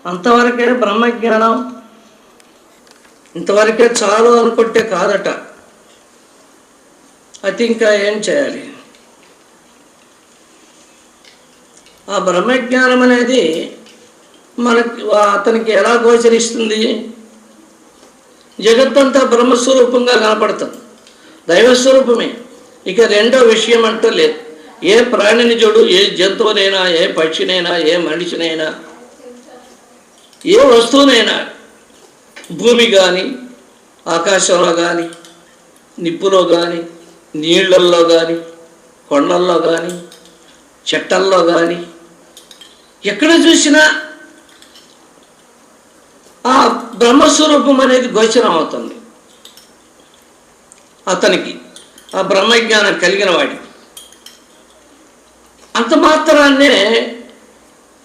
అంతవరకే బ్రహ్మజ్ఞానం, ఇంతవరకే చాలు అనుకుంటే కాదట. అది ఇంకా ఏం చేయాలి? ఆ బ్రహ్మజ్ఞానం అనేది మనకి అతనికి ఎలా గోచరిస్తుంది? జగత్తంతా బ్రహ్మస్వరూపంగా కనపడుతుంది, దైవస్వరూపమే. ఇక రెండో విషయం అంటూ లేదు. ఏ ప్రాణిని చూడు, ఏ జంతువునైనా, ఏ పక్షినైనా, ఏ మనిషినైనా, ఏ వస్తువునైనా, భూమి కానీ, ఆకాశంలో కానీ, నిప్పులో కానీ, నీళ్ళల్లో కానీ, కొండల్లో కానీ, చెట్టల్లో కానీ, ఎక్కడ చూసినా ఆ బ్రహ్మస్వరూపం అనేది గోచరం అవుతుంది అతనికి, ఆ బ్రహ్మజ్ఞానం కలిగిన వాడికి. అంత మాత్రాన్నే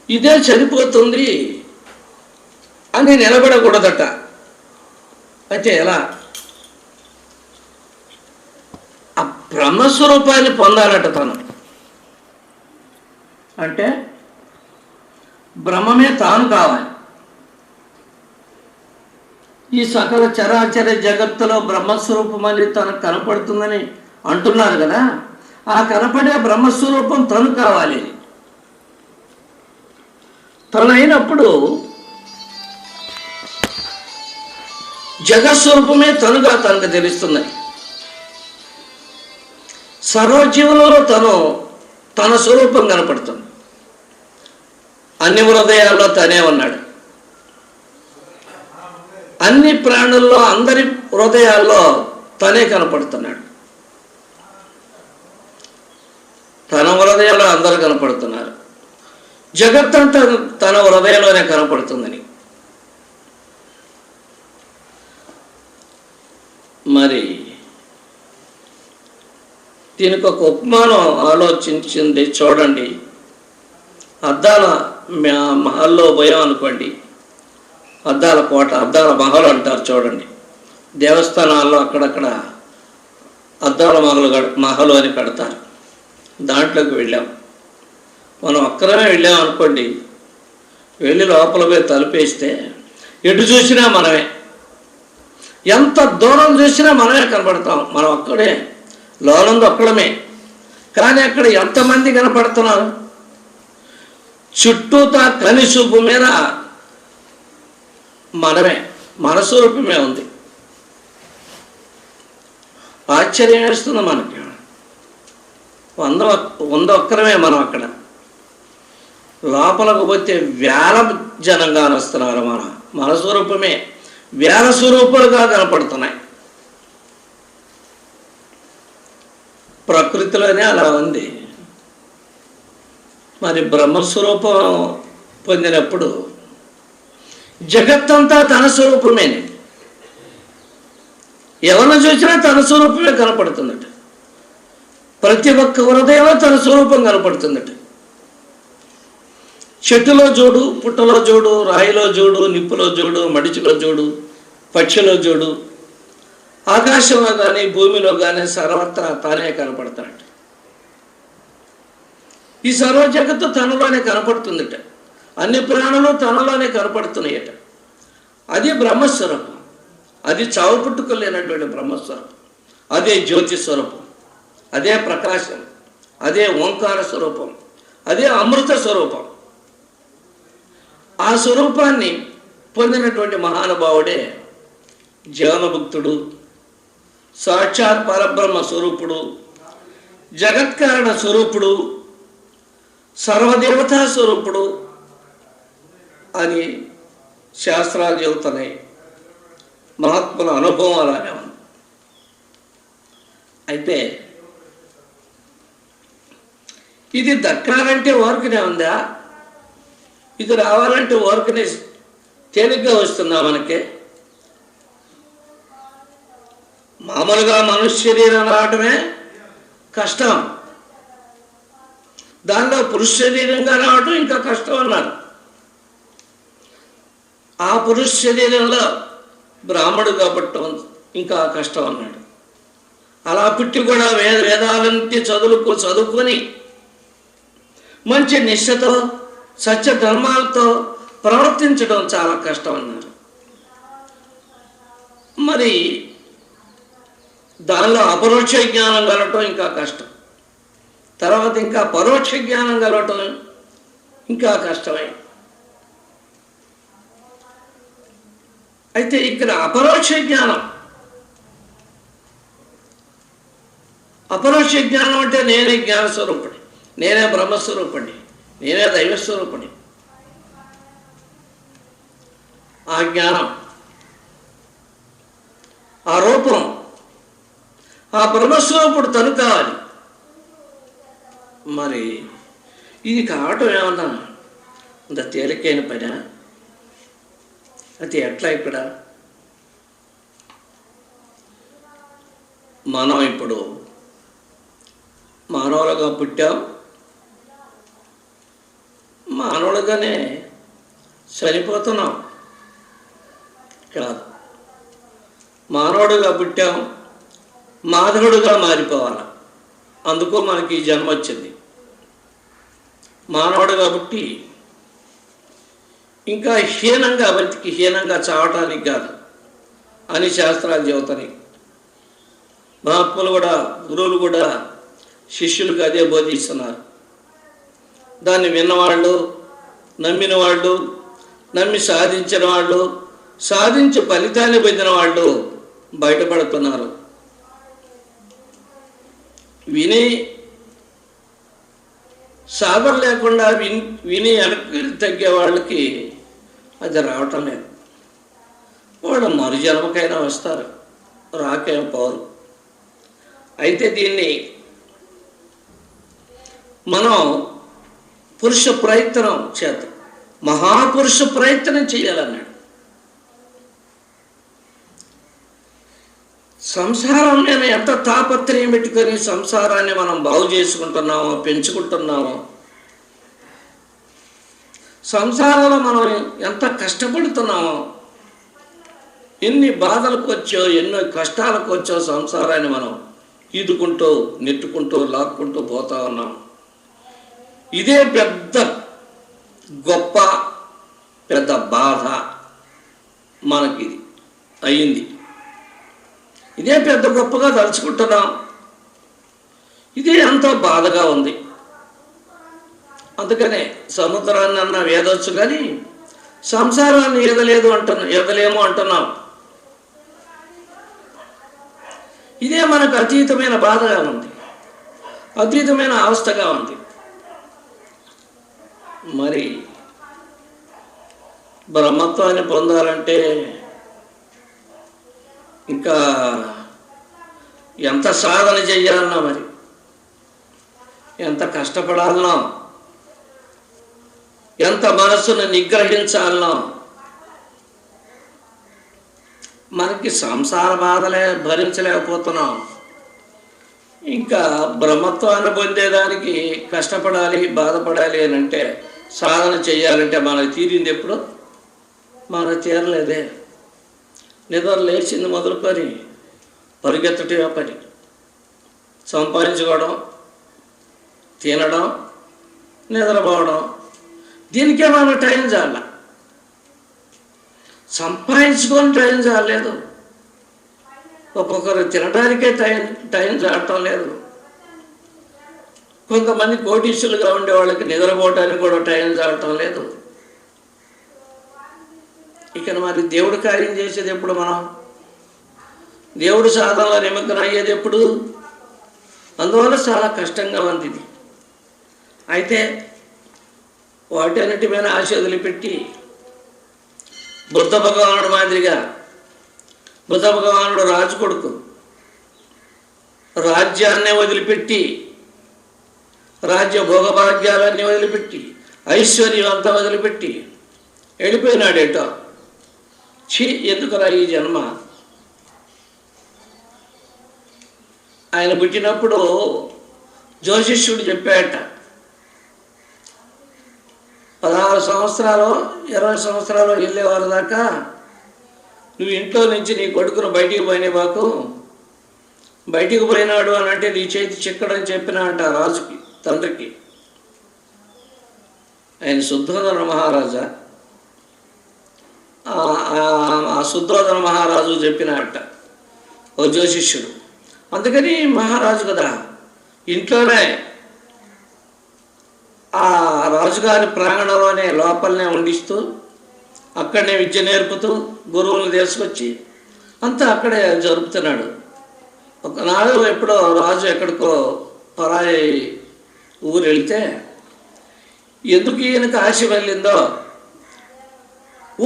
ఇదే చనిపోతుంది అని నిలబడకూడదట. అయితే ఎలా? ఆ బ్రహ్మస్వరూపాన్ని పొందాలట తను. అంటే బ్రహ్మమే తాను కావాలి. ఈ సకల చరాచర జగత్తులో బ్రహ్మస్వరూపం అనేది తనకు కనపడుతుందని అంటున్నారు కదా, ఆ కనపడే బ్రహ్మస్వరూపం తను కావాలి. తనైనప్పుడు జగత్స్వరూపమే తనుగా తనకు తెలుస్తుంది. సర్వజీవులలో తన స్వరూపం కనపడుతుంది. అన్ని హృదయాల్లో తనే ఉన్నాడు. అన్ని ప్రాణుల్లో, అందరి హృదయాల్లో తనే కనపడుతున్నాడు. తన హృదయంలో అందరూ కనపడుతున్నారు. జగత్తంతా తన హృదయంలోనే కనపడుతుందని. మరి దీనికి ఒక ఉపమానం ఆలోచించింది చూడండి. అద్దాల మహల్లో పోయాం అనుకోండి, అద్దాల కోట, అద్దాల మహల్ అంటారు చూడండి. దేవస్థానాల్లో అక్కడక్కడ అద్దాల మహలు అని కడతారు. దాంట్లోకి వెళ్ళాం. మనం ఒక్కరమే వెళ్ళాం అనుకోండి, వెళ్ళి లోపల పోయి తలుపేస్తే ఎటు చూసినా మనమే, ఎంత దూరం చూసినా మనమే కనపడతాం. మనం ఒక్కడే, లోనందు ఒక్కడమే. కానీ అక్కడ ఎంతమంది కనపడుతున్నారు? చుట్టూతా కనిసూపు మీద మనమే, మన స్వరూపమే ఉంది. ఆశ్చర్యం వేస్తుంది మనకి. వంద ఒక్కరమే మనం అక్కడ. లోపలకు పోతే వేల జనంగా వస్తున్నారు. మన స్వరూపమే వేల స్వరూపాలుగా కనపడుతున్నాయి. ప్రకృతిలోనే అలా ఉంది. మరి బ్రహ్మస్వరూపం పొందినప్పుడు జగత్తంతా తన స్వరూపమే. ఎవరిని చూసినా తన స్వరూపమే కనపడుతుందట. ప్రతి ఒక్క హృదయంలో తన స్వరూపం కనపడుతుందట. చెట్టులో చూడు, పుట్టలో చూడు, రాయిలో చూడు, నిప్పులో చూడు, మడిచిలో చూడు, పక్షిలో చూడు, ఆకాశంలో కానీ భూమిలో కానీ సర్వత్రా తానే కనపడతాడు. ఈ సర్వ జగత్తు తనలోనే కనపడుతుందట. అన్ని ప్రాణులు తనలోనే కనపడుతున్నాయట. అది బ్రహ్మస్వరూపం. అది చావు పుట్టుక లేనటువంటి బ్రహ్మస్వరూపం. అదే జ్యోతి స్వరూపం, అదే ప్రకాశం, అదే ఓంకార స్వరూపం, అదే అమృత స్వరూపం. ఆ స్వరూపాన్ని పొందినటువంటి మహానుభావుడే జీవనముక్తుడు, సాక్షాత్ పరబ్రహ్మ స్వరూపుడు, జగత్కారణ స్వరూపుడు, సర్వదేవతా స్వరూపుడు అని శాస్త్రాలు చెబుతున్నాయి. మహాత్ముల అనుభవం అలానే ఉంది. అయితే ఇది దక్కాలంటే ఓర్కనే ఉందా? ఇది రావాలంటే ఓర్కనే తేలిగ్గా వస్తుందా మనకి? మామూలుగా మనుష్య శరీరం రావటమే కష్టం, దానిలో పురుష శరీరంగా రావటం ఇంకా కష్టం అన్నారు. ఆ పురుష శరీరంలో బ్రాహ్మడుగా పుట్టడం ఇంకా కష్టం అన్నాడు. అలా పుట్టి కూడా వేదాలన్నీ చదువుకొని మంచి నిష్ఠతో, సత్య ధర్మాలతో, ప్రవర్తించడం చాలా కష్టం అన్నారు. మరి దానిలో అపరోక్ష జ్ఞానం కలగటం ఇంకా కష్టం, తర్వాత ఇంకా పరోక్ష జ్ఞానం కలగటం ఇంకా కష్టమే. అయితే ఇక్కడ అపరోక్ష జ్ఞానం అంటే నేనే జ్ఞానస్వరూపుడి, నేనే బ్రహ్మస్వరూపుడి, నేనే దైవస్వరూపుడి. ఆ జ్ఞానం, ఆ రూపం, ఆ బ్రహ్మస్వరూపుడు తను కావాలి. మరి ఇది కావటం ఏమన్నా అంత తేలికైన పని? అది ఎట్లా? ఇక్కడ మనం ఇప్పుడు మానవులుగా పుట్టాం, మానవులుగానే చనిపోతున్నాం కాదు. మానవుడుగా పుట్టాం, మాధవుడుగా మారిపోవాలి. అందుకు మనకి ఈ జన్మ వచ్చింది. మానవుడుగా పుట్టి ఇంకా హీనంగా బతికి హీనంగా చావటానికి కాదు అని శాస్త్రాలు చెబుతాయి. మహాత్ములు కూడా, గురువులు కూడా శిష్యులకు అదే బోధిస్తున్నారు. దాన్ని విన్నవాళ్ళు, నమ్మిన వాళ్ళు, నమ్మి సాధించిన వాళ్ళు, సాధించి ఫలితాన్ని పొందిన వాళ్ళు బయటపడుతున్నారు. విని సాధన లేకుండా విని వెనక్కి తగ్గే వాళ్ళకి అది రావటం లేదు. వాళ్ళు మరు జన్మకైనా వస్తారు, రాకేం పోరు. అయితే దీన్ని మనం పురుష ప్రయత్నం చేద్దాం, మహాపురుష ప్రయత్నం చేయాలన్నాడు. సంసారం మీద ఎంత తాపత్రయం పెట్టుకొని సంసారాన్ని మనం బాగు చేసుకుంటున్నామో, పెంచుకుంటున్నామో, సంసారంలో మనం ఎంత కష్టపడుతున్నామో, ఎన్ని బాధలకు వచ్చో, ఎన్నో కష్టాలకు వచ్చో సంసారాన్ని మనం ఈదుకుంటూ, నెట్టుకుంటూ, లాక్కుంటూ పోతా ఉన్నాం. ఇదే పెద్ద గొప్ప పెద్ద బాధ మనకి అయ్యింది. ఇదే పెద్ద గొప్పగా తలుచుకుంటున్నాం. ఇదే ఎంతో బాధగా ఉంది. అందుకనే సముద్రాన్ని అన్న వేదొచ్చు కానీ సంసారాన్ని ఈదలేము అంటున్నాం. ఇదే మనకు అతీతమైన బాధగా ఉంది, అతీతమైన అవస్థగా ఉంది. మరి బ్రహ్మత్వాన్ని పొందాలంటే ఇంకా ఎంత సాధన చెయ్యాలన్నా, మరి ఎంత కష్టపడాలనో, ఎంత మనస్సును నిగ్రహించాలనో. మనకి సంసార బాధలే భరించలేకపోతున్నాం. ఇంకా బ్రహ్మత్వాన్ని పొందేదానికి కష్టపడాలి, బాధపడాలి అని అంటే, సాధన చేయాలంటే మనకు తీరింది ఎప్పుడు? మనకు తీరలేదే. నిద్ర లేచింది మొదలుకొని పరిగెత్తటమే పని. సంపాదించుకోవడం, తినడం, నిద్రపోవడం, దీనికే మనం టైం చాల. సంపాదించుకొని టైం చాలలేదు. ఒక్కొక్కరు తినడానికే టైం చాలటం లేదు. కొంతమంది కోటీశ్వరులుగా ఉండే వాళ్ళకి నిద్రపోవటానికి కూడా టైం చాలటం లేదు. ఇక మరి దేవుడు కార్యం చేసేది ఎప్పుడు? మనం దేవుడు సాధనలో నిమగ్నం అయ్యేది ఎప్పుడు? అందువల్ల చాలా కష్టంగా ఉంది ఇది. అయితే వాటన్నిటి మీద ఆశ వదిలిపెట్టి బుద్ధ భగవానుడు మాదిరిగా, బుద్ధ భగవానుడు రాజు కొడుకు, రాజ్యాన్నే వదిలిపెట్టి, రాజ్య భోగభాగ్యాలన్నీ వదిలిపెట్టి, ఐశ్వర్యం అంతా వదిలిపెట్టి వెళ్ళిపోయినాడేటో. ఎందుకురా ఈ జన్మ? ఆయన పుట్టినప్పుడు జ్యోతిష్యుడు చెప్పాట, 16 సంవత్సరాలు 20 సంవత్సరాలు వెళ్ళేవారు దాకా నువ్వు ఇంట్లో నుంచి నీ కొడుకును బయటికి పోయినవాకు, బయటికి పోయినాడు అని అంటే నీ చేతి చిక్కడని చెప్పినాట రాజుకి, తండ్రికి. ఆయన శుద్ధోదన మహారాజా, ఆ శుద్ధోదన మహారాజు చెప్పినట్ట ఓ జ్యోతిష్యుడు. అందుకని మహారాజు కదా, ఇంట్లోనే ఆ రాజుగారి ప్రాంగణంలోనే లోపలనే వండిస్తూ అక్కడనే విద్య నేర్పుతూ గురువులను తీసుకొచ్చి అంతా అక్కడే జరుపుతున్నాడు. ఒకనాడు ఎప్పుడో రాజు ఎక్కడికో పరాయి ఊరు వెళితే ఎందుకు ఈయనకు ఆశ వెళ్ళిందో,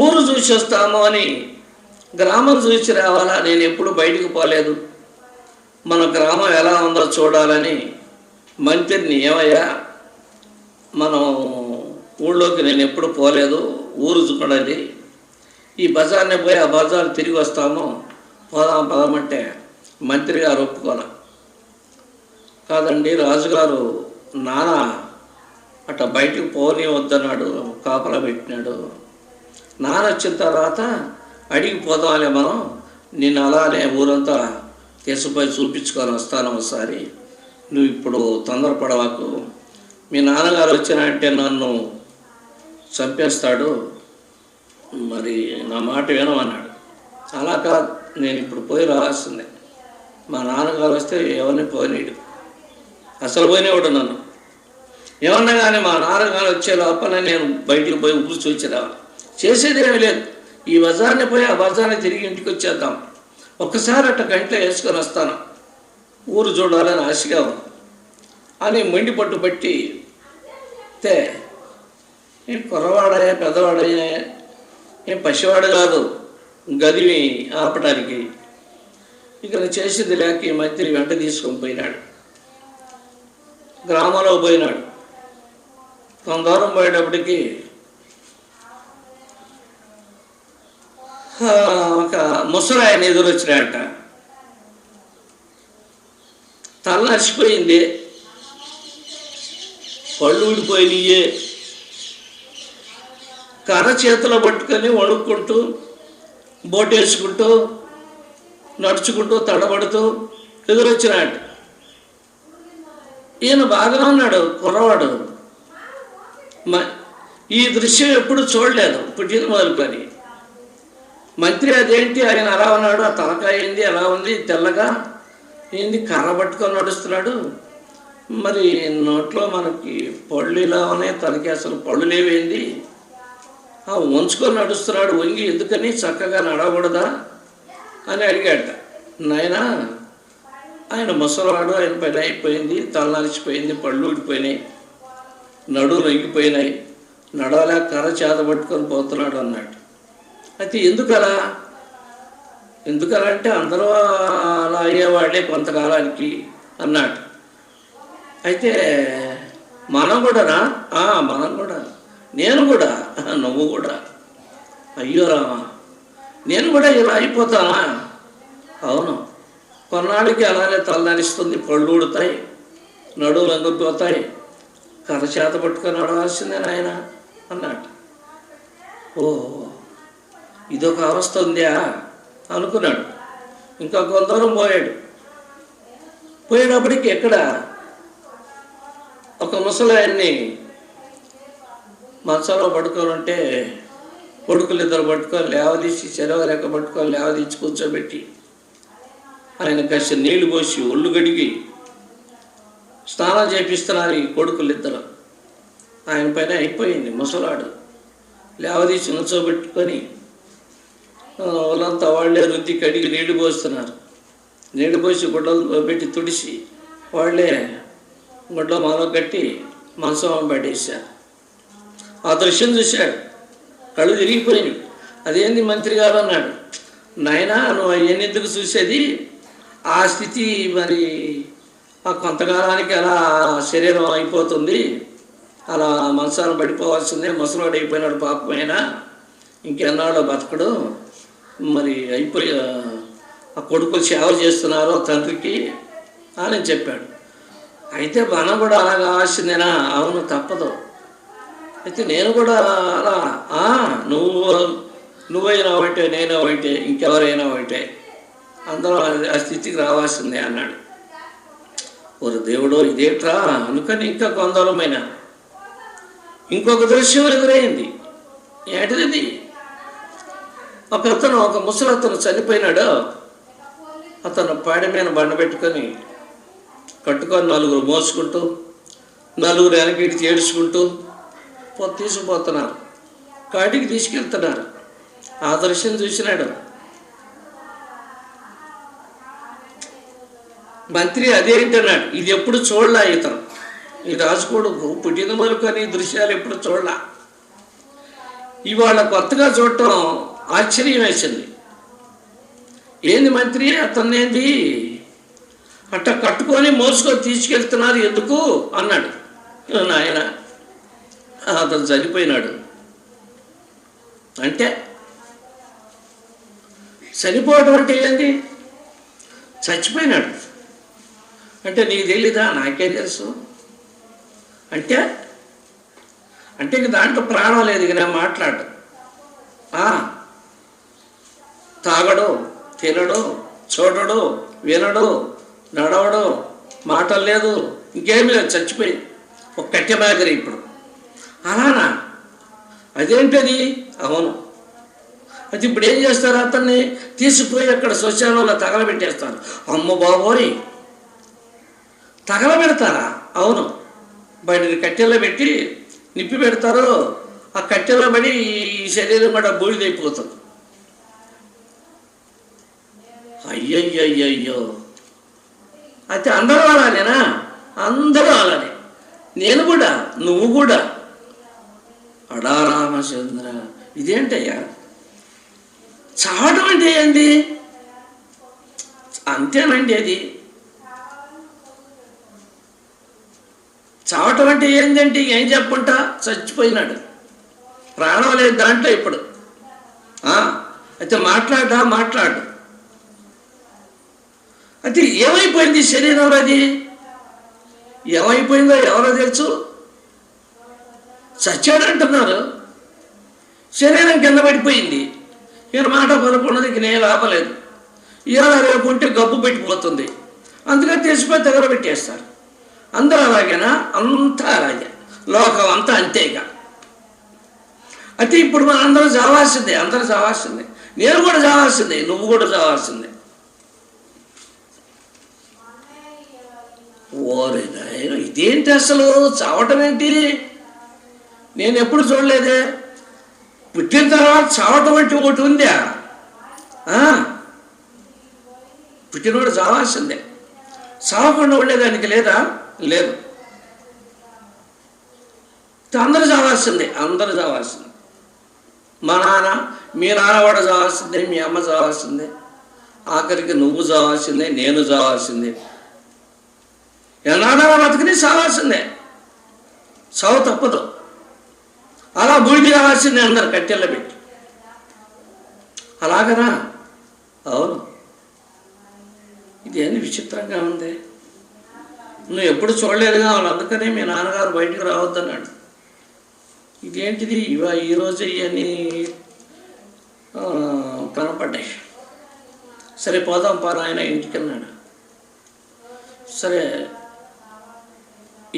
ఊరు చూసి వస్తాము అని గ్రామం చూసి రావాలా, నేను ఎప్పుడు బయటికి పోలేదు, మన గ్రామం ఎలా ఉందో చూడాలని మంత్రిని, ఏమయ్యా మనం ఊళ్ళోకి నేను ఎప్పుడు పోలేదు, ఊరు చూడాలి, ఈ బజార్ని పోయి ఆ బజార్ తిరిగి వస్తాము, పదమంటే మంత్రి గారు ఒప్పుకోలే. కాదండి, రాజుగారు నాన్న అట్ట బయటికి పోనీ వద్దన్నాడు, కాపలా పెట్టినాడు, నాన్న వచ్చిన తర్వాత అడిగి పోదాంలే మనం, నేను అలానే ఊరంతా తీసుకుపోయి చూపించుకొని వస్తాను ఒకసారి, నువ్వు ఇప్పుడు తొందరపడవాకు, మీ నాన్నగారు వచ్చినంటే నన్ను చంపేస్తాడు, మరి నా మాట వినమన్నాడు. అలా కాదు, నేను ఇప్పుడు పోయి రావాల్సిందే, మా నాన్నగారు వస్తే ఎవరిని పోనీడు, అసలు పోయినవాడు నన్ను, ఏమన్నా కానీ మా నాన్నగారు వచ్చే లోపల నేను బయటికి పోయి ఊరు చూసి రావాలి, చేసేదేమీ లేదు, ఈ బజార్ని పోయి ఆ బజార్ని తిరిగి ఇంటికి వచ్చేద్దాం, ఒక్కసారి అట్ట గంటలో వేసుకొని వస్తాను, ఊరు చూడాలని ఆశగా ఉంది అని మొండి పట్టు పట్టి ఏం కుర్రవాడయ్యా, పెద్దవాడయ్యా, ఏం పసివాడు కాదు, గదిని ఆపటానికి. ఇక చేసేది లేక ఈ మంత్రి వెంట తీసుకొని పోయినాడు, గ్రామంలో పోయినాడు. కొంత దూరం పోయేటప్పటికి ఒక ముసలాయన ఎదురొచ్చినాడట. తల నచ్చిపోయింది, పళ్ళు ఊడిపోయినాయే, కర్ర చేతిలో పట్టుకొని వణుక్కుంటూ బోటేసుకుంటూ నడుచుకుంటూ తడబడుతూ ఎదురొచ్చినాడు. ఈయన బాగా ఉన్నాడు, కుర్రవాడు, ఈ దృశ్యం ఎప్పుడు చూడలేదు, పుట్టిన మొదలుకొని. మంత్రి అదేంటి ఆయన అలా ఉన్నాడు, ఆ తలకాయ ఏంది అలా ఉంది తెల్లగా, ఏంది కర్ర పట్టుకొని నడుస్తున్నాడు, మరి నోట్లో మనకి పళ్ళు ఇలా ఉన్నాయి, తలకి అసలు పళ్ళు లేవేంది, వంచుకొని నడుస్తున్నాడు వంగి, ఎందుకని చక్కగా నడవకూడదా అని అడిగాట. నాయన ఆయన ముసలివాడు, ఆయన పని అయిపోయింది, తల నలిచిపోయింది, పళ్ళు ఊడిపోయినాయి, నడువు నొంగిపోయినాయి, నడవలేక కర్ర చేత పట్టుకొని పోతున్నాడు అన్నాడు. అయితే ఎందుకలా అంటే అందరూ అలా అయ్యేవాళ్ళే కొంతకాలానికి అన్నాడు. అయితే మనం కూడానా? మనం కూడా, నేను కూడా, నువ్వు కూడా, అయ్యో రామా నేను కూడా ఇలా అయిపోతానా? అవును, కొన్నాళ్ళకి అలానే తలనరిస్తుంది, పళ్ళు ఊడుతాయి, నడువులు అంగుపోతాయి, కర్ర చేత పట్టుకొని నడవాల్సిందే నాయన అన్నాడు. ఓ, ఇదొక అవస్థ ఉందా అనుకున్నాడు. ఇంకా కొంత దూరం పోయేటప్పటికి ఎక్కడ ఒక ముసలాయన్ని మంచంలో పడుకోవాలంటే కొడుకులు ఇద్దరు పట్టుకొని లేవదీసి, చెరవ రెక్క పట్టుకొని లేవదీసి కూర్చోబెట్టి ఆయన కాస్త నీళ్లు పోసి ఒళ్ళు గడిగి స్నానం చేపిస్తున్నారు ఈ కొడుకులు ఇద్దరు. ఆయన పైన అయిపోయింది, ముసలాడు లేవదీసి నుంచోబెట్టుకొని వాళ్ళంతా వాళ్ళే రుద్ది కడిగి నీళ్లు పోస్తున్నారు. నీళ్లు పోసి గుడ్డలు పెట్టి తుడిసి వాళ్ళే గుడ్డ మొదలు కట్టి మంచం పడేశారు. ఆ దృశ్యం చూశాడు, కళ్ళు తిరిగిపోయినాయి. అదేంది మంత్రి గారు అన్నాడు. నాయనా, నువ్వు అవన్నీ ఎందుకు చూసేది, ఆ స్థితి మరి ఆ కొంతకాలానికి అలా శరీరం అయిపోతుంది, అలా మనసాన పడిపోవాల్సిందే, ముసలోడు అయిపోయినాడు పాపమైనా, ఇంకెన్నాడో బతకడు, మరి అయిపోయి ఆ కొడుకులు సేవ చేస్తున్నారు తండ్రికి అని చెప్పాడు. అయితే మనం కూడా అలా కావాల్సిందేనా? అవును, తప్పదు. అయితే నేను కూడా అలా, నువ్వైనా ఒకటే, నేను ఒకటే, ఇంకెవరైనా ఒకటే, అందరూ ఆ స్థితికి రావాల్సిందే అన్నాడు. ఒక దేవుడు ఇదేట్రా అనుకొని ఇంకా ఒక ముసలతను చనిపోయినాడు. అతను పాడి మీద బండ పెట్టుకొని కట్టుకొని నలుగురు మోసుకుంటూ, నలుగురు వెనక్కి ఏడ్చుకుంటూ తీసుకుపోతున్నారు, కాటికి తీసుకెళ్తున్నారు. ఆ దృశ్యం చూసినాడు మంత్రి. అదేంటన్నాడు, ఇది ఎప్పుడు చూడలా ఇతను, ఈ రాజుకోడు పుట్టిన మొదలుకొని దృశ్యాలు ఎప్పుడు చూడలా. ఇవాళ కొత్తగా చూడటం ఆశ్చర్యం వేసింది. ఏంది మంత్రి, అతన్నేంది అట్ట కట్టుకొని మోసుకొని తీసుకెళ్తున్నారు ఎందుకు అన్నాడు. నాయన అతను చనిపోయినాడు అంటే. చనిపోవడం అంటే ఏంది? చచ్చిపోయినాడు అంటే నీకు తెలీదా? నాకే తెలుసు అంటే. అంటే ఇంక దాంట్లో ప్రాణం లేదు. ఇక నేను మాట్లాడు, తాగడు, తినడు, చూడడు, వినడు, నడవడు, మాటలు లేదు, ఇంకేమీ లేదు, చచ్చిపోయి ఒక కట్టె మాదిరి. ఇప్పుడు అలానా? అదేంటది? అవును. అది ఇప్పుడు ఏం చేస్తారు? అతన్ని తీసుకుపోయి అక్కడ శ్మశానంలో తగలబెట్టేస్తారు. అమ్మ బాబోయ్, తగలబెడతారా? అవును, బయట కట్టెలో పెట్టి నిప్పి పెడతారు. ఆ కట్టెలో పడి ఈ శరీరం కూడా బూడిదైపోతుంది. అయ్యయ్యయ్యో, అయితే అందరూ అలానేనా? అందరూ అలానే, నేను కూడా, నువ్వు కూడా. అడా రామచంద్ర, ఇదేంటయ్యా? చావడం అంటే ఏంటి? అంతేనండి, అది చావటం అంటే ఏంటంటే ఏం చెప్పుకుంటా, చచ్చిపోయినాడు, ప్రాణం లేదు దాంట్లో ఇప్పుడు. అయితే మాట్లాడు. అయితే ఏమైపోయింది శరీరంలో? అది ఏమైపోయిందో ఎవరో తెలుసు. చచ్చాడు అంటున్నారు, శరీరం కింద పడిపోయింది. ఈయన మాట పలుకున్నది, ఇక నేను లాపలేదు. ఇవాళ రేపు ఉంటే గబ్బు పెట్టిపోతుంది, అందుకని తెచ్చిపోయి తగలబెట్టేస్తారు. అందరూ అలాగేనా? అంతా అలాగే, లోకం అంతా అంతేగా. అయితే ఇప్పుడు మన అందరూ చావాల్సిందే, అందరూ చావాల్సిందే, నేను కూడా చావాల్సిందే, నువ్వు కూడా చావాల్సిందే. ఓరే ఇదేంటి అసలు? చావటం ఏంటి? నేను ఎప్పుడు చూడలేదే. పుట్టిన తర్వాత చావటం అంటే ఒకటి ఉందా? పుట్టినోడు చావాల్సిందే, చావకుండా ఉండేదానికి లేదా? లేదు. అందరూ చావాల్సిందే, అందరూ చావాల్సిందే. మా నాన్న, మీ నాన్న కూడా చావాల్సిందే, మీ అమ్మ చావాల్సిందే, ఆఖరికి నువ్వు చావాల్సిందే, నేను చావాల్సిందే. నాన్న బతుకుని చావాల్సిందే, చావు తప్పదు. అలా బూడిది కావాల్సిందే, అందరు కట్టెల్లో పెట్టి. అలాగనా? అవును. ఇదేంది విచిత్రంగా ఉంది, నువ్వు ఎప్పుడు చూడలేదుగా, వాళ్ళు అందుకనే మీ నాన్నగారు బయటికి రావద్దన్నాడు. ఇదేంటిది? ఈరోజు ఇవన్నీ కనపడ్డాయి. సరే పోదాం పా ఆయన ఇంటికి అన్నాడు. సరే,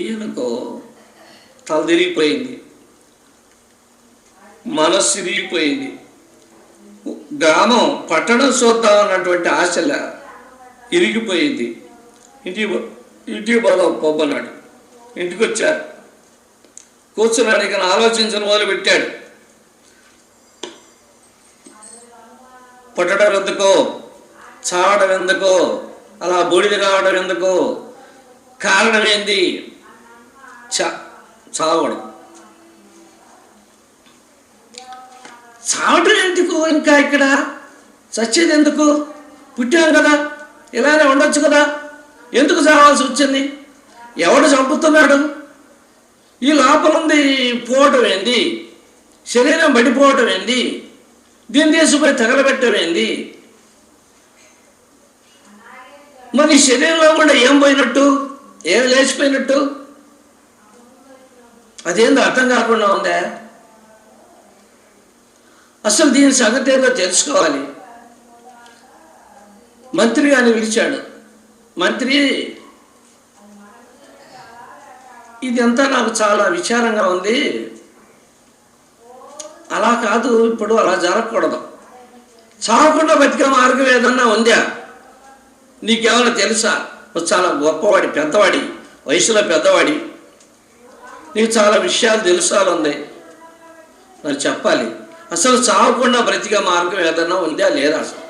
ఈయనకు తల తిరిగిపోయింది, మనస్సు తిరిగిపోయింది. గ్రామం పట్టణం చూద్దాం అన్నటువంటి ఆశల ఇరిగిపోయింది. ఇంటికి పోదాం పొమ్మన్నాడు. ఇంటికి వచ్చారు, కూర్చున్నాడు. ఇక ఆలోచించని మొదలు పెట్టాడు. పుట్టడం ఎందుకో, చావడం ఎందుకో, అలా బూడిద కావడం ఎందుకో, కారణం ఏంది? చావడం. చావటం ఎందుకు? ఇంకా ఇక్కడ చచ్చేది ఎందుకు? పుట్టాం కదా, ఇలానే ఉండొచ్చు కదా, ఎందుకు చావాల్సి వచ్చింది? ఎవడు చంపుతున్నాడు? ఈ లోపల ఉంది పోవటం ఏంది? శరీరం పడిపోవటం ఏంది? దీని తీసుకుపోయి తగలబెట్టడం ఏంది? మరి శరీరంలో కూడా ఏం పోయినట్టు, ఏం లేచిపోయినట్టు? అదేందో అర్థం కాకుండా ఉందా? అసలు దీని సంగతి ఏదో తెలుసుకోవాలి. మంత్రి గారిని పిలిచాడు. మంత్రి, ఇదంతా నాకు చాలా విచారంగా ఉంది. అలా కాదు, ఇప్పుడు అలా జరగకూడదు. చావకుండా బతికే మార్గం ఏదన్నా ఉందా? నీకేమైనా తెలుసా? నువ్వు చాలా గొప్పవాడి, పెద్దవాడి, వయసులో పెద్దవాడి, నీకు చాలా విషయాలు తెలుసాలు ఉంది, మరి చెప్పాలి. అసలు చావకుండా బ్రతికే మార్గం ఏదన్నా ఉందా లేదా? అసలు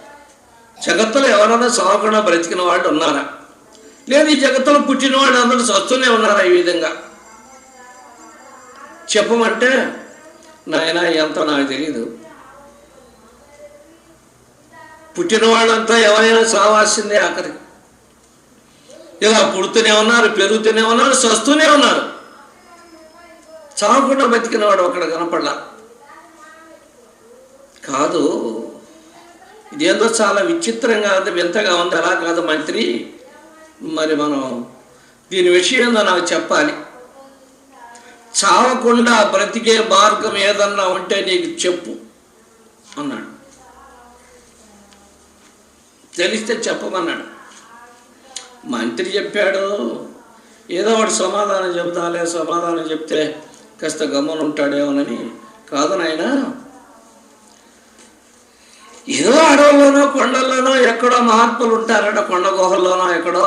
జగత్తులో ఎవరైనా చావకుండా బ్రతికిన వాళ్ళు ఉన్నారా? లేదు, ఈ జగత్తులో పుట్టిన వాళ్ళు అందరూ చస్తూనే ఉన్నారా ఈ విధంగా? చెప్పమంటే నాయన ఎంతో నాకు తెలీదు. పుట్టిన వాళ్ళంతా ఎవరైనా చావాల్సిందే ఆఖరికి. ఇలా పుడుతూనే ఉన్నారు, పెరుగుతూనే ఉన్నారు, చస్తూనే ఉన్నారు. చావకుండా బతికిన వాడు ఒకడు కనపడలా. కాదు, ఇదేందో చాలా విచిత్రంగా ఉంది, వింతగా ఉంది. అలా కాదు మంత్రి, మరి మనం దీని విషయంలో నాకు చెప్పాలి. చావకుండా బ్రతికే మార్గం ఏదన్నా ఉంటే నీకు చెప్పు అన్నాడు. తెలిస్తే చెప్పమన్నాడు. మంత్రి చెప్పాడు, ఏదో ఒకటి సమాధానం చెబుతాలే, సమాధానం చెప్తే కాస్త గమ్మున ఉంటాడేమోనని. కాదు నాయన, ఏదో అడవుల్లోనో కొండల్లోనో ఎక్కడో మహాత్ములు ఉంటారట, కొండ గుహల్లోనో ఎక్కడో.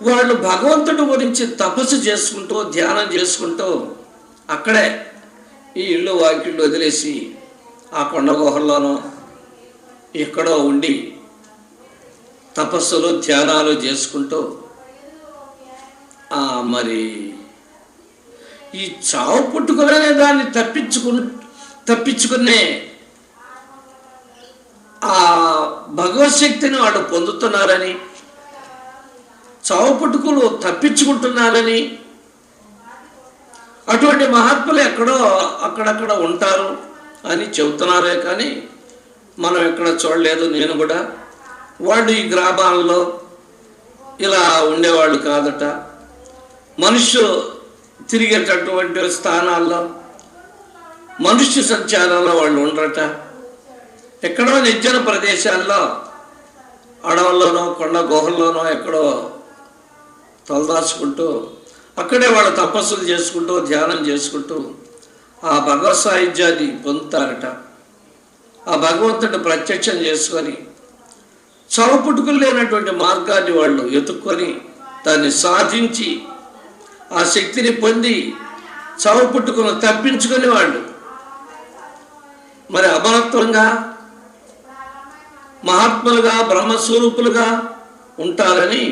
వాళ్ళు భగవంతుడి గురించి తపస్సు చేసుకుంటూ, ధ్యానం చేసుకుంటూ అక్కడే ఈ ఇల్లు వాకిళ్ళు వదిలేసి ఆ కొండ గుహల్లోనో ఎక్కడో ఉండి తపస్సులు ధ్యానాలు చేసుకుంటూ మరి ఈ చావు పుట్టుకలనే దాన్ని తప్పించుకునే ఆ భగవశక్తిని వాళ్ళు పొందుతున్నారని, చావు పుట్టుకలు తప్పించుకుంటున్నారని, అటువంటి మహాత్ములు ఎక్కడో అక్కడక్కడ ఉంటారు అని చెబుతున్నారే కానీ మనం ఎక్కడ చూడలేదు. నేను కూడా వాళ్ళు ఈ గ్రామాల్లో ఇలా ఉండేవాళ్ళు కాదట. మనుష్యులు తిరిగేటటువంటి స్థానాల్లో, మనుష్య సంచారంలో వాళ్ళు ఉండరట. ఎక్కడో నిర్జన ప్రదేశాల్లో, అడవుల్లోనో కొండ గుహల్లోనో ఎక్కడో తలదాచుకుంటూ అక్కడే వాళ్ళు తపస్సులు చేసుకుంటూ ధ్యానం చేసుకుంటూ ఆ భగవత్ సాహిత్యాన్ని పొందుతారట. ఆ భగవంతుడిని ప్రత్యక్షం చేసుకొని చావు పుట్టుకలు లేనటువంటి మార్గాన్ని వాళ్ళు ఎత్తుక్కొని దాన్ని సాధించి ఆ శక్తిని పొంది చావు పుట్టుకను తప్పించుకునే వాళ్ళు మరి అమరత్వంగా, మహాత్ములుగా, బ్రహ్మస్వరూపులుగా ఉంటారని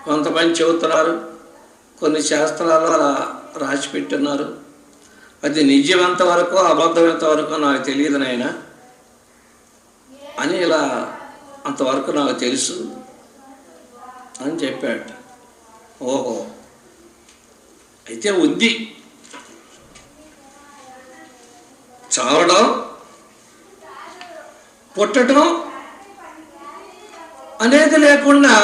కొంతమంది చెబుతున్నారు. కొన్ని శాస్త్రాలు అలా రాసిపెట్టున్నారు. అది నిజమంత వరకు అబద్ధమంత వరకు నాకు తెలియదు నాయన అని, ఇలా అంతవరకు నాకు తెలుసు అని చెప్పాడు. ఓహో, అయితే ఉంది. చావడం, పుట్టడం అనేది లేకుండా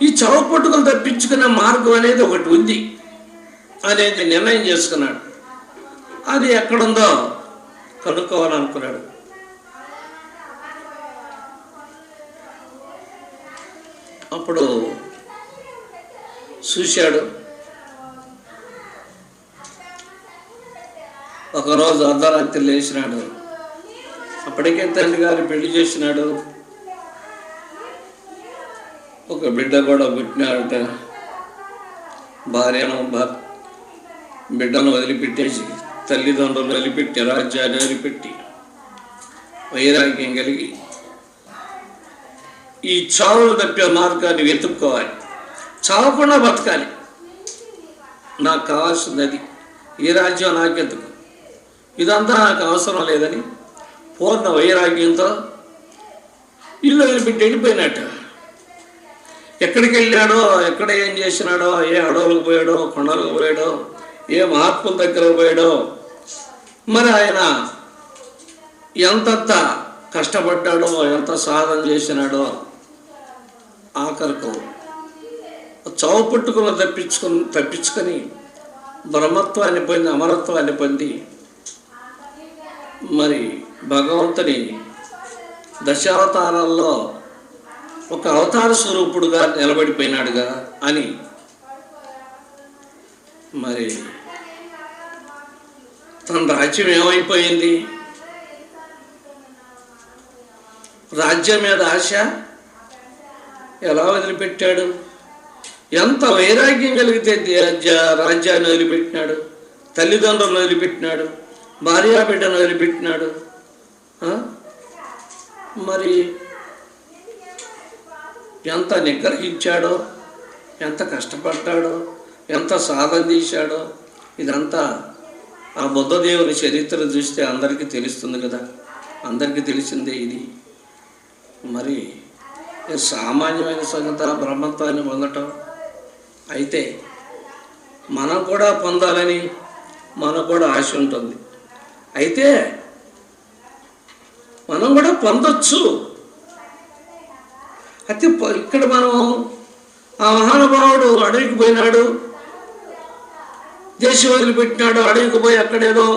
ఈ చావు పుట్టుకలు తప్పించుకునే మార్గం అనేది ఒకటి ఉంది అనేది నిర్ణయం చేసుకున్నాడు. అది ఎక్కడుందో కనుక్కోవాలనుకున్నాడు. అప్పుడు చూశాడు. ఒకరోజు అర్ధరాత్రి లేచినాడు. అప్పటికే తండ్రి గారు పెళ్లి చేసినాడు. ఒక బిడ్డ కూడా పుట్టినాడట. భార్యను బిడ్డను వదిలిపెట్టేసి, తల్లిదండ్రులు వదిలిపెట్టి, రాజ్యాన్ని వదిలిపెట్టి, వైరాగ్యం కలిగి ఈ చావులు తప్పే మార్గాన్ని వెతుక్కోవాలి. చావకుండా బతకాలి. నాకు కావాల్సింది అది. ఈ రాజ్యం నాకెందుకు, ఇదంతా నాకు అవసరం లేదని పూర్ణ వైరాగ్యంతో ఇల్లు వదిలిపెట్టి వెళ్ళిపోయినట్టు. ఎక్కడికి వెళ్ళాడో, ఎక్కడ ఏం చేసినాడో, ఏ అడవులకు పోయాడో, కొండలకు పోయాడో, ఏ మహాత్ముల దగ్గరకు పోయాడో, మరి ఆయన ఎంతంత కష్టపడ్డాడో, ఎంత సాధన చేసినాడో, ఆఖరకు చావు పుట్టుకుని తప్పించుకొని బ్రహ్మత్వాన్ని పొంది, అమరత్వాన్ని పొంది మరి భగవంతుని దశావతారాల్లో ఒక అవతార స్వరూపుడుగా నిలబడిపోయినాడుగా అని మరి తన రాజ్యం ఏమైపోయింది? రాజ్యం మీద ఆశ ఎలా వదిలిపెట్టాడు? ఎంత వైరాగ్యం కలిగితే రాజ్యాన్ని వదిలిపెట్టినాడు, తల్లిదండ్రులను వదిలిపెట్టినాడు, భార్యాబిడ్డను వదిలిపెట్టినాడు. మరి ఎంత నిగ్రహించాడో, ఎంత కష్టపడ్డాడో, ఎంత సాధన తీశాడో, ఇదంతా ఆ బుద్ధదేవుని చరిత్ర చూస్తే అందరికీ తెలుస్తుంది కదా. అందరికీ తెలిసిందే ఇది. మరి సామాన్యమైన సంగతి బ్రహ్మత్వాన్ని పొందటం. అయితే మనం కూడా పొందాలని మనకు కూడా ఆశ ఉంటుంది. అయితే మనం కూడా పొందొచ్చు. అయితే ఇక్కడ మనం ఆ మహానుభావుడు అడవికి పోయినాడు, దేశం వదిలిపెట్టినాడు, అడవికి పోయి అక్కడేదో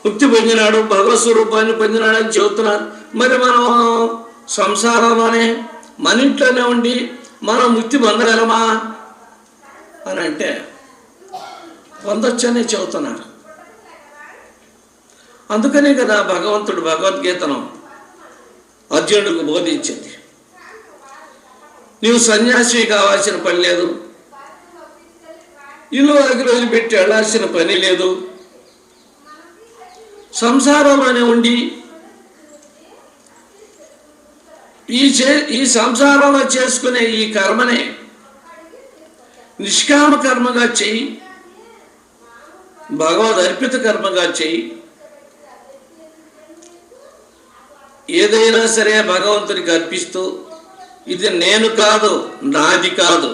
ముక్తి పొందినాడు, భగవత్ స్వరూపాన్ని పొందినాడు అని చెబుతున్నారు. మరి మనం సంసారంలోనే మన ఇంట్లోనే ఉండి మనం ముక్తి పొందగలమా అని అంటే పొందొచ్చనే చెబుతున్నారు. అందుకనే కదా భగవంతుడు భగవద్గీతను అర్జునుడికి బోధించింది. నీవు సన్యాసి కావాల్సిన పని లేదు, ఇల్లు వాకిలి వదిలిపెట్టి వెళ్ళాల్సిన పని లేదు, సంసారంలోనే ఉండి ఈ సంసారంలో చేసుకునే ఈ కర్మనే నిష్కామ కర్మగా చెయ్యి, భగవద్ అర్పిత కర్మగా చెయ్యి. ఏదైనా సరే భగవంతునికి అర్పిస్తూ, ఇది నేను కాదు, నాది కాదు,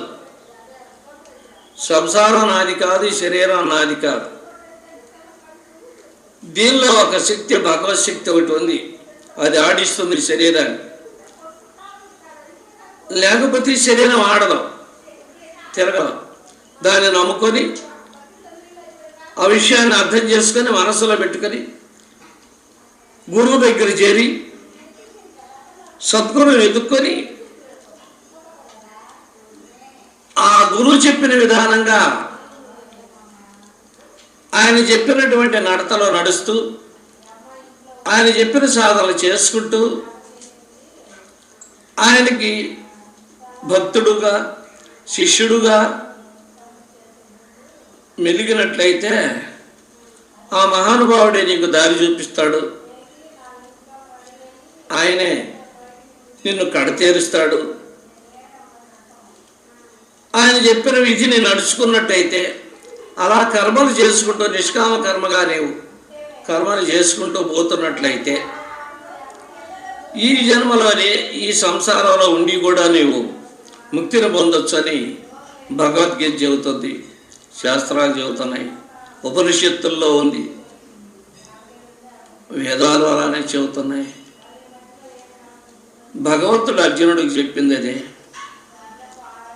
సంసారం నాది కాదు, ఈ శరీరం నాది కాదు. దీనిలో ఒక శక్తి, భగవత్ శక్తి ఒకటి ఉంది, అది ఆడిస్తుంది శరీరాన్ని. లేకపోతే శరీరం ఆడదు, తిరగదు. దాన్ని నమ్ముకొని ఆ విషయాన్ని అర్థం చేసుకొని మనసులో పెట్టుకొని గురువు దగ్గర చేరి సద్గురువుని ఎదుక్కొని ఆ గురువు చెప్పిన విధానంగా ఆయన చెప్పినటువంటి నడతలో నడుస్తూ, ఆయన చెప్పిన సాధనలు చేసుకుంటూ, ఆయనకి భక్తుడుగా శిష్యుడుగా మెలిగినట్లయితే ఆ మహానుభావుడే నీకు దారి చూపిస్తాడు. ఆయనే నిన్ను కడతేరుస్తాడు. ఆయన చెప్పిన విధిని నడుచుకున్నట్టయితే, అలా కర్మలు చేసుకుంటూ నిష్కామ కర్మగా నీవు కర్మలు చేసుకుంటూ పోతున్నట్లయితే ఈ జన్మలోనే ఈ సంసారంలో ఉండి కూడా నీవు ముక్తిని పొందొచ్చు అని భగవద్గీత చెబుతుంది, శాస్త్రాలు చెబుతున్నాయి, ఉపనిషత్తుల్లో ఉంది, వేదాలు అలానే చెబుతున్నాయి. భగవంతుడు అర్జునుడికి చెప్పింది అదే.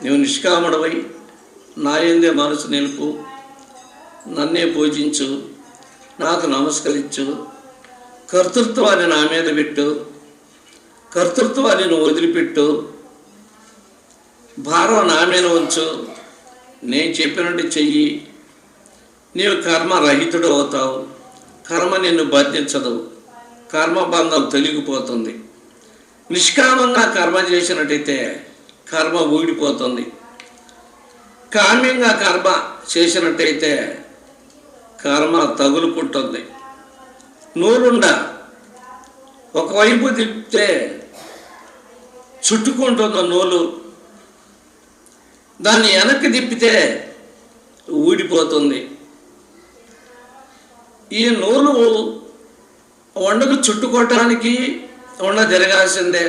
నీవు నిష్కాముడవై నా యందే మనసు నిలుపు, నన్నే పూజించు, నాకు నమస్కరించు, కర్తృత్వాన్ని నా మీద పెట్టు, కర్తృత్వాన్ని నువ్వు వదిలిపెట్టు, భారం నా మీద ఉంచు, నేను చెప్పినట్టు చెయ్యి, నీవు కర్మరహితుడు అవుతావు, కర్మ నిన్ను బంధించదు, కర్మబంధం తొలగిపోతుంది. నిష్కామంగా కర్మ చేసినట్టయితే కర్మ ఊడిపోతుంది. కామ్యంగా కర్మ చేసినట్టయితే కర్మ తగులుకుంటుంది. నూలుండ ఒకవైపు తిప్పితే చుట్టుకుంటుంది నూలు, దాన్ని వెనక్కి తిప్పితే ఊడిపోతుంది. ఈ నూలు వండకు చుట్టుకోవటానికి ఉండ తిరగాల్సిందే,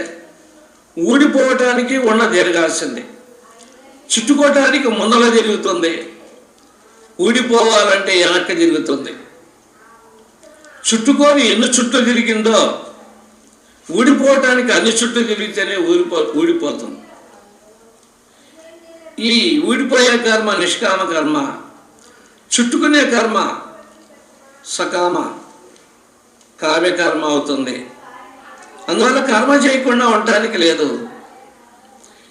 ఊడిపోవటానికి ఉండ తిరగాల్సిందే. చుట్టుకోవటానికి ముందల తిరుగుతుంది, ఊడిపోవాలంటే వెనక్కి తిరుగుతుంది. చుట్టుకొని ఎన్ని చుట్టూ తిరిగిందో ఊడిపోవటానికి అన్ని చుట్టూ తిరిగితేనే ఊడిపోతుంది. ఈ ఊడిపోయే కర్మ నిష్కామ కర్మ, చుట్టుకునే కర్మ సకామ కావ్యకర్మ అవుతుంది. అందువల్ల కర్మ చేయకుండా ఉండటానికి లేదు.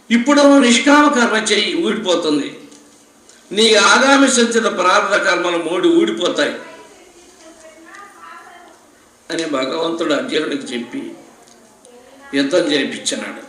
ఇప్పుడు నిష్కామ కర్మ చేయి, ఊడిపోతుంది. నీ ఆగామి సంచిత ప్రారంభ కర్మలు 3 ఊడిపోతాయి అని భగవంతుడు అర్జునుడికి చెప్పి యుద్ధం జరిపించినాడు.